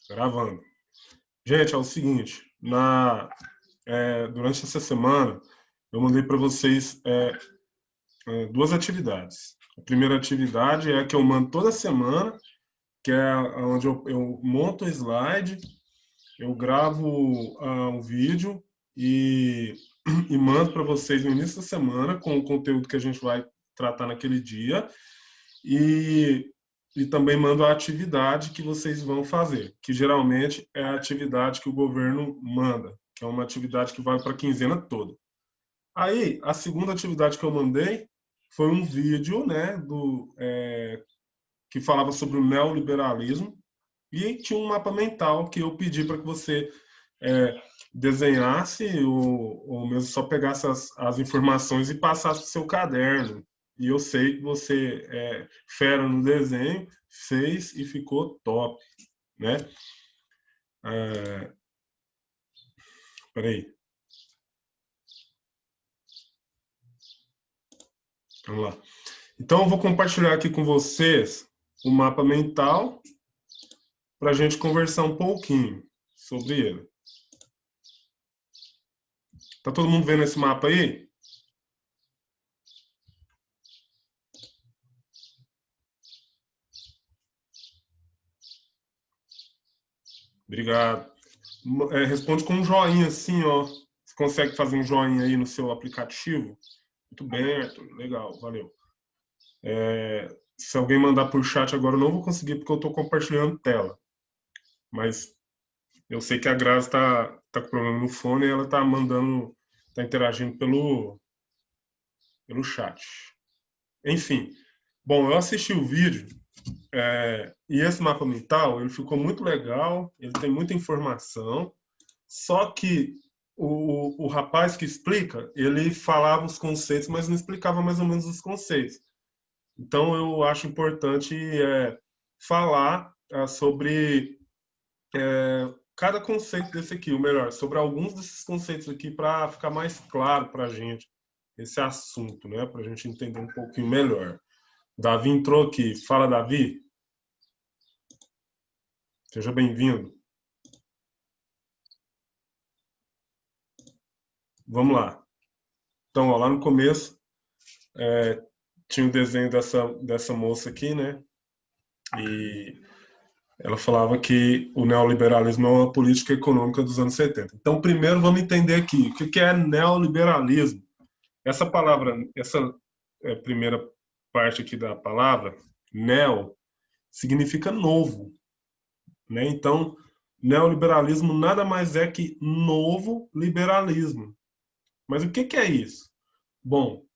Gravando. Gente, é o seguinte, durante essa semana eu mandei para vocês duas atividades. A primeira atividade é a que eu mando toda semana, que é onde eu monto o slide, eu gravo um vídeo e, e mando para vocês no início da semana com o conteúdo que a gente vai tratar naquele dia. E, e também mando a atividade que vocês vão fazer, que geralmente é a atividade que o governo manda, que é uma atividade que vai para a quinzena toda. Aí, a segunda atividade que eu mandei foi um vídeo, né, que falava sobre o neoliberalismo e tinha um mapa mental que eu pedi para que você desenhasse ou mesmo só pegasse as informações e passasse para o seu caderno. E eu sei que você é fera no desenho, fez e ficou top, né? Peraí, vamos lá. Então eu vou compartilhar aqui com vocês o mapa mental para a gente conversar um pouquinho sobre ele. Tá todo mundo vendo esse mapa aí? Obrigado. Responde com um joinha assim, ó. Você consegue fazer um joinha aí no seu aplicativo? Muito bem, Arthur. Legal, valeu. Se alguém mandar por chat agora, eu não vou conseguir porque eu estou compartilhando tela. Mas eu sei que a Grazi tá com problema no fone e ela tá mandando, tá interagindo pelo chat. Enfim, bom, eu assisti o vídeo e esse mapa mental, ele ficou muito legal, ele tem muita informação, só que o rapaz que explica, ele falava os conceitos, mas não explicava mais ou menos os conceitos. Então, eu acho importante falar sobre cada conceito desse aqui, ou melhor, sobre alguns desses conceitos aqui para ficar mais claro para a gente esse assunto, né? Para a gente entender um pouquinho melhor. Davi entrou aqui. Fala, Davi. Seja bem-vindo. Vamos lá. Então, ó, lá no começo tinha o desenho dessa moça aqui, né? E ela falava que o neoliberalismo é uma política econômica dos anos 70. Então, primeiro vamos entender aqui o que é neoliberalismo. Essa palavra, essa primeira parte aqui da palavra, neo, significa novo, né? Então, neoliberalismo nada mais é que novo liberalismo. Mas o que é isso? Bom,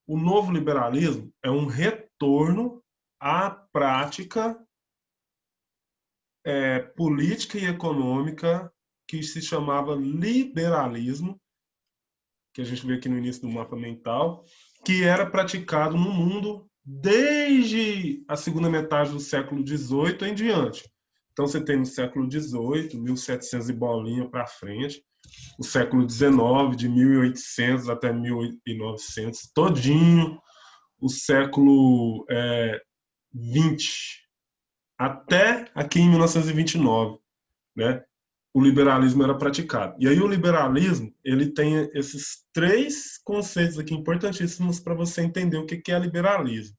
o novo liberalismo é um retorno à prática política e econômica que se chamava liberalismo, que a gente vê aqui no início do mapa mental, que era praticado no mundo desde a segunda metade do século XVIII em diante. Então você tem no século XVIII, 1700 e bolinha para frente, o século XIX, de 1800 até 1900, todinho, o século XX, até aqui em 1929, né? O liberalismo era praticado. E aí o liberalismo, ele tem esses três conceitos aqui importantíssimos para você entender o que é liberalismo.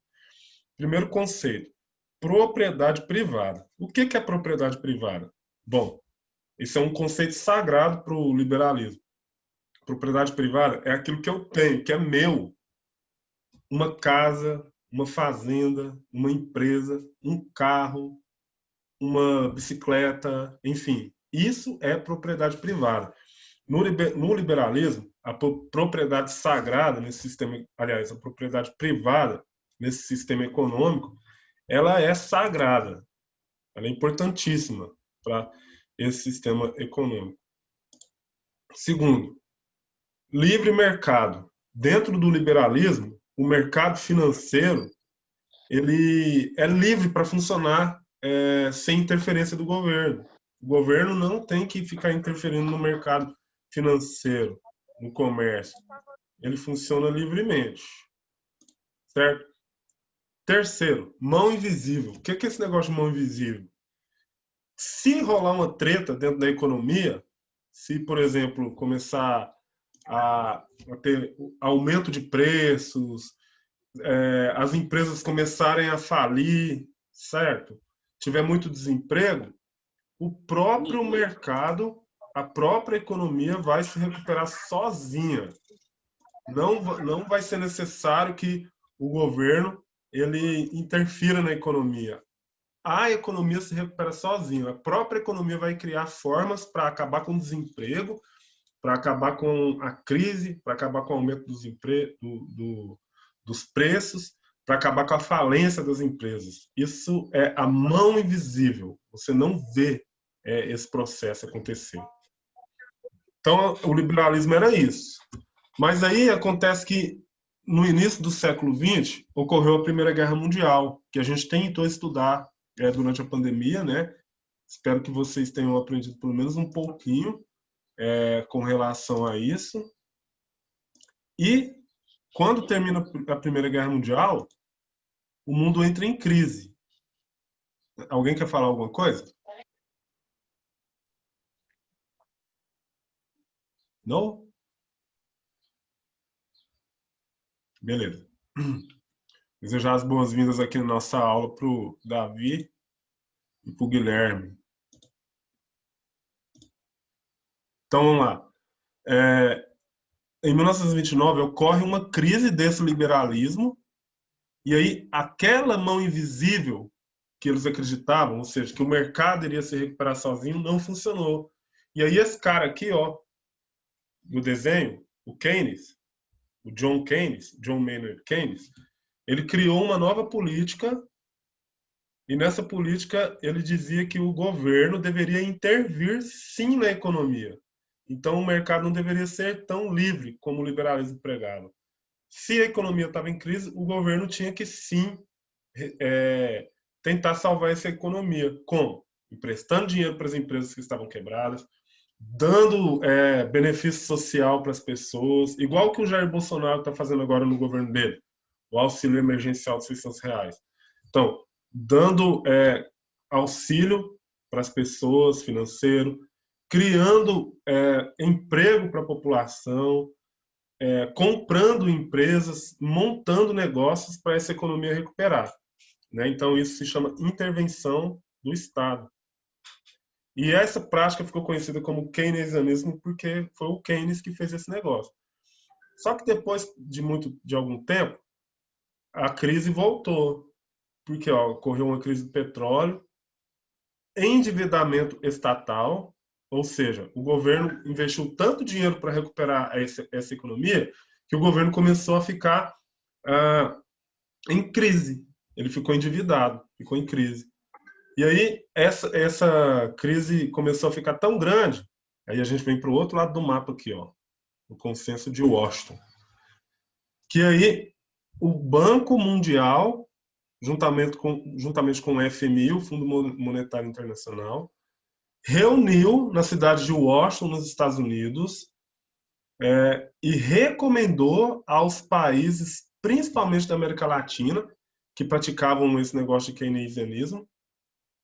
Primeiro conceito, propriedade privada. O que é propriedade privada? Bom, esse é um conceito sagrado para o liberalismo. Propriedade privada é aquilo que eu tenho, que é meu. Uma casa, uma fazenda, uma empresa, um carro, uma bicicleta, enfim. Isso é propriedade privada. No liberalismo, a propriedade sagrada nesse sistema, aliás, a propriedade privada nesse sistema econômico, ela é sagrada, ela é importantíssima para esse sistema econômico. Segundo, livre mercado. Dentro do liberalismo, o mercado financeiro ele é livre para funcionar sem interferência do governo. O governo não tem que ficar interferindo no mercado financeiro, no comércio. Ele funciona livremente, certo? Terceiro, mão invisível. O que é esse negócio de mão invisível? Se rolar uma treta dentro da economia, se, por exemplo, começar a ter aumento de preços, as empresas começarem a falir, certo? Tiver muito desemprego, o próprio mercado, a própria economia vai se recuperar sozinha. Não vai ser necessário que o governo ele interfira na economia. A economia se recupera sozinha. A própria economia vai criar formas para acabar com o desemprego, para acabar com a crise, para acabar com o aumento dos preços, para acabar com a falência das empresas. Isso é a mão invisível. Você não vê esse processo acontecer. Então, o liberalismo era isso. Mas aí acontece que no início do século XX ocorreu a Primeira Guerra Mundial, que a gente tentou estudar durante a pandemia, né? Espero que vocês tenham aprendido pelo menos um pouquinho com relação a isso. E quando termina a Primeira Guerra Mundial, o mundo entra em crise. Alguém quer falar alguma coisa? Não? Beleza. Desejar as boas-vindas aqui na nossa aula para o Davi e para o Guilherme. Então, vamos lá. Em 1929, ocorre uma crise desse liberalismo, e aí aquela mão invisível que eles acreditavam, ou seja, que o mercado iria se recuperar sozinho, não funcionou. E aí esse cara aqui, ó, no desenho, o Keynes, o John Keynes, John Maynard Keynes, ele criou uma nova política, e nessa política ele dizia que o governo deveria intervir sim na economia. Então o mercado não deveria ser tão livre como o liberalismo pregava. Se a economia estava em crise, o governo tinha que sim tentar salvar essa economia. Como? Emprestando dinheiro para as empresas que estavam quebradas, dando benefício social para as pessoas, igual que o Jair Bolsonaro está fazendo agora no governo dele, o auxílio emergencial de R$ 600. Então, dando auxílio para as pessoas, financeiro, criando emprego para a população, comprando empresas, montando negócios para essa economia recuperar. Né? Então, isso se chama intervenção do Estado. E essa prática ficou conhecida como keynesianismo porque foi o Keynes que fez esse negócio. Só que depois de algum tempo, a crise voltou. Porque ocorreu uma crise do petróleo, endividamento estatal, ou seja, o governo investiu tanto dinheiro para recuperar essa economia que o governo começou a ficar em crise. Ele ficou endividado, ficou em crise. E aí essa crise começou a ficar tão grande, aí a gente vem para o outro lado do mapa aqui, ó, o consenso de Washington, que aí o Banco Mundial, juntamente com o FMI, o Fundo Monetário Internacional, reuniu na cidade de Washington, nos Estados Unidos, e recomendou aos países, principalmente da América Latina, que praticavam esse negócio de keynesianismo,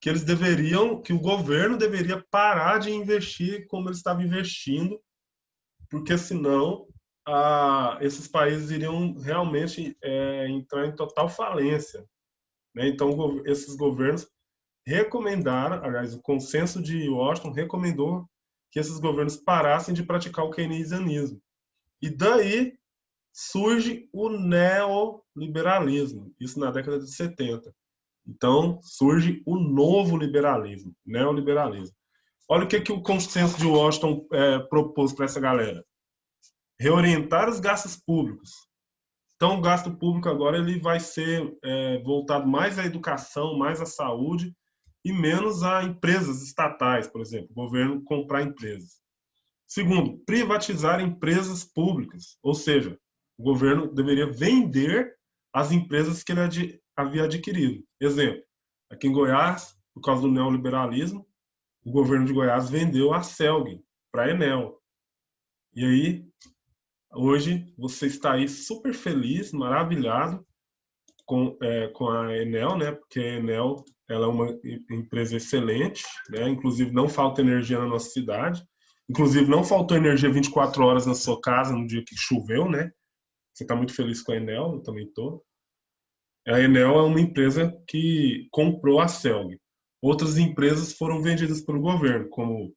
que o governo deveria parar de investir como ele estava investindo, porque senão esses países iriam realmente entrar em total falência. Né? Então, esses governos recomendaram, aliás, o consenso de Washington recomendou que esses governos parassem de praticar o keynesianismo. E daí surge o neoliberalismo, isso na década de 70. Então, surge o novo liberalismo, neoliberalismo. Olha o que o consenso de Washington propôs para essa galera. Reorientar os gastos públicos. Então, o gasto público agora ele vai ser voltado mais à educação, mais à saúde e menos a empresas estatais, por exemplo, o governo comprar empresas. Segundo, privatizar empresas públicas, ou seja, o governo deveria vender as empresas que ele havia adquirido. Exemplo, aqui em Goiás, por causa do neoliberalismo, o governo de Goiás vendeu a Celg para a Enel. E aí, hoje, você está aí super feliz, maravilhado com a Enel, né? Porque a Enel ela é uma empresa excelente, né? Inclusive não falta energia na nossa cidade. Inclusive não faltou energia 24 horas na sua casa no dia que choveu, né? Você está muito feliz com a Enel, eu também estou. A Enel é uma empresa que comprou a Celg. Outras empresas foram vendidas pelo governo, como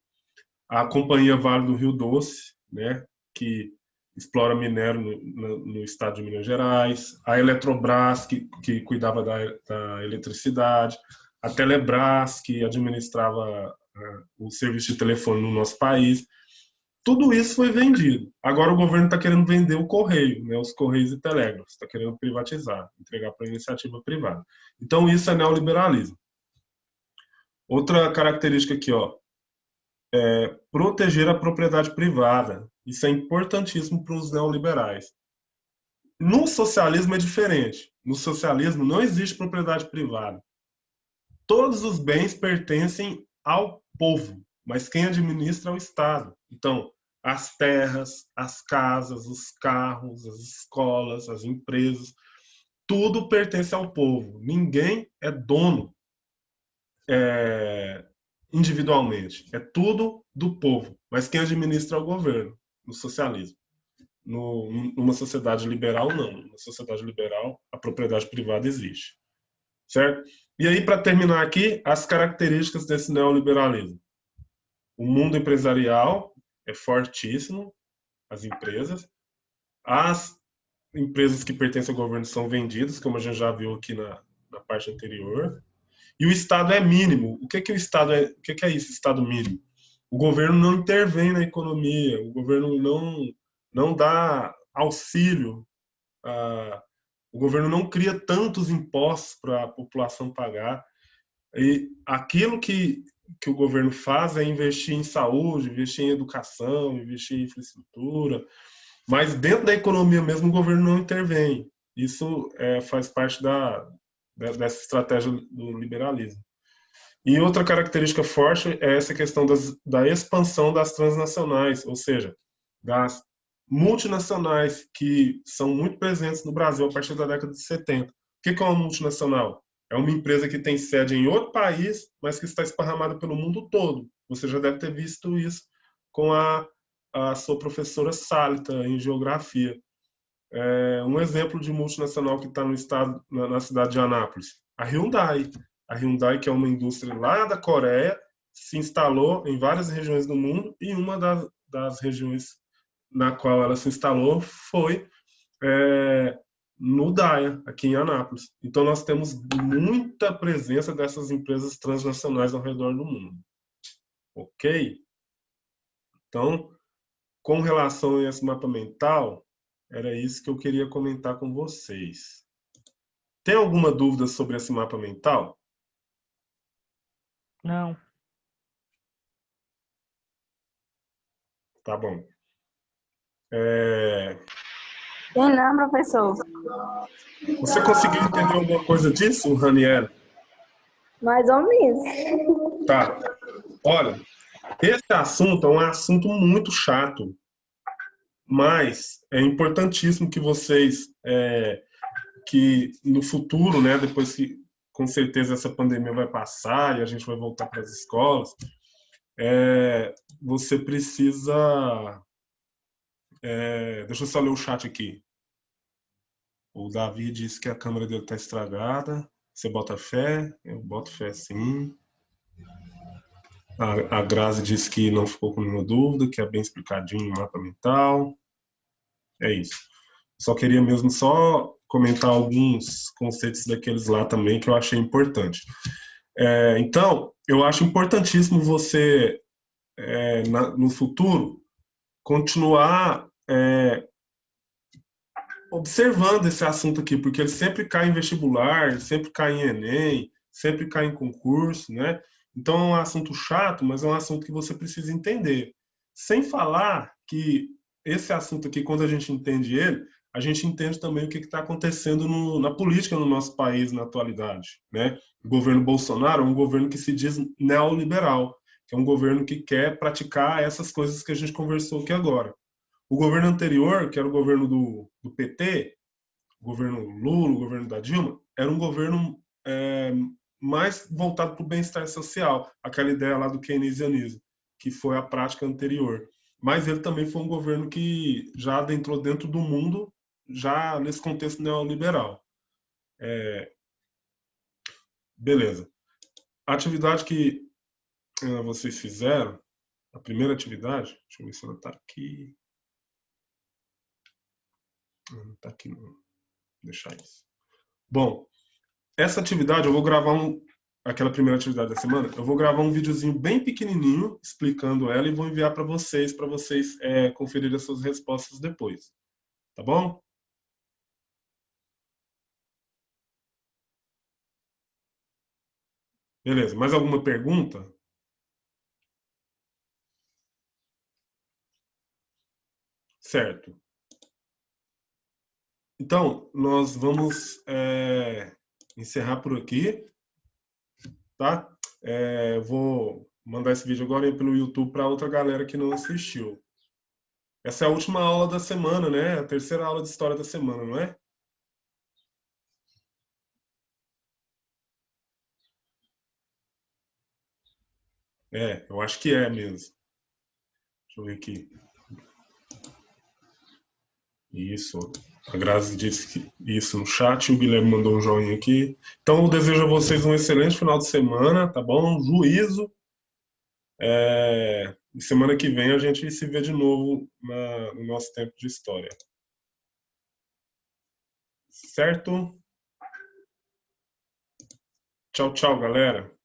a Companhia Vale do Rio Doce, né, que explora minério no estado de Minas Gerais, a Eletrobras, que cuidava da eletricidade, a Telebrás, que administrava o serviço de telefone no nosso país. Tudo isso foi vendido. Agora o governo está querendo vender o correio, né, os correios e telégrafos, está querendo privatizar, entregar para a iniciativa privada. Então isso é neoliberalismo. Outra característica aqui, ó, proteger a propriedade privada. Isso é importantíssimo para os neoliberais. No socialismo é diferente. No socialismo não existe propriedade privada. Todos os bens pertencem ao povo, mas quem administra é o Estado. Então, as terras, as casas, os carros, as escolas, as empresas, tudo pertence ao povo. Ninguém é dono individualmente. É tudo do povo, mas quem administra é o governo, no socialismo. Numa sociedade liberal, não. Numa sociedade liberal, a propriedade privada existe. Certo? E aí, para terminar aqui, as características desse neoliberalismo. O mundo empresarial é fortíssimo, as empresas. As empresas que pertencem ao governo são vendidas, como a gente já viu aqui na parte anterior. E o Estado é mínimo. O que é o Estado? O que é isso, Estado mínimo? O governo não intervém na economia, o governo não dá auxílio, o governo não cria tantos impostos para a população pagar. E aquilo que o governo faz é investir em saúde, investir em educação, investir em infraestrutura, mas dentro da economia mesmo o governo não intervém. Isso faz parte dessa estratégia do liberalismo. E outra característica forte é essa questão da expansão das transnacionais, ou seja, das multinacionais que são muito presentes no Brasil a partir da década de 70. O que é uma multinacional? É uma empresa que tem sede em outro país, mas que está esparramada pelo mundo todo. Você já deve ter visto isso com a sua professora Sálita em geografia. Um exemplo de multinacional que está no estado, na cidade de Anápolis, a Hyundai. A Hyundai, que é uma indústria lá da Coreia, se instalou em várias regiões do mundo e uma das regiões na qual ela se instalou foi no DAIA, aqui em Anápolis. Então nós temos muita presença dessas empresas transnacionais ao redor do mundo. Ok? Então, com relação a esse mapa mental, era isso que eu queria comentar com vocês. Tem alguma dúvida sobre esse mapa mental? Não. Tá bom. Tem não, professor. Você conseguiu entender alguma coisa disso, Raniero? Mais ou menos. Tá. Olha, esse assunto é um assunto muito chato, mas é importantíssimo que vocês, que no futuro, né, depois que com certeza essa pandemia vai passar e a gente vai voltar para as escolas, você precisa... deixa eu só ler o chat aqui. O Davi disse que a câmera dele está estragada. Você bota fé? Eu boto fé, sim. A Grazi disse que não ficou com nenhuma dúvida, que é bem explicadinho o mapa mental. É isso. Só queria mesmo só comentar alguns conceitos daqueles lá também que eu achei importante. Então, eu acho importantíssimo você, no futuro, continuar observando esse assunto aqui, porque ele sempre cai em vestibular, sempre cai em Enem, sempre cai em concurso, né? Então é um assunto chato, mas é um assunto que você precisa entender. Sem falar que esse assunto aqui, quando a gente entende ele, a gente entende também o que está acontecendo na política no nosso país na atualidade, né? O governo Bolsonaro é um governo que se diz neoliberal, que é um governo que quer praticar essas coisas que a gente conversou aqui agora. O governo anterior, que era o governo do PT, o governo Lula, o governo da Dilma, era um governo mais voltado para o bem-estar social, aquela ideia lá do keynesianismo, que foi a prática anterior. Mas ele também foi um governo que já adentrou dentro do mundo, já nesse contexto neoliberal. Beleza. A atividade que vocês fizeram, a primeira atividade, deixa eu ver se ela está aqui. Não está aqui, não. Vou deixar isso. Bom, essa atividade eu vou gravar aquela primeira atividade da semana, eu vou gravar um videozinho bem pequenininho explicando ela e vou enviar para vocês conferirem as suas respostas depois. Tá bom? Beleza. Mais alguma pergunta? Certo. Então, nós vamos encerrar por aqui, tá? Vou mandar esse vídeo agora pelo YouTube para outra galera que não assistiu. Essa é a última aula da semana, né? A terceira aula de história da semana, não é? Eu acho que é mesmo. Deixa eu ver aqui. Isso. A Grazi disse que isso no chat, o Guilherme mandou um joinha aqui. Então, eu desejo a vocês um excelente final de semana, tá bom? Juízo. E semana que vem a gente se vê de novo no nosso tempo de história. Certo? Tchau, tchau, galera.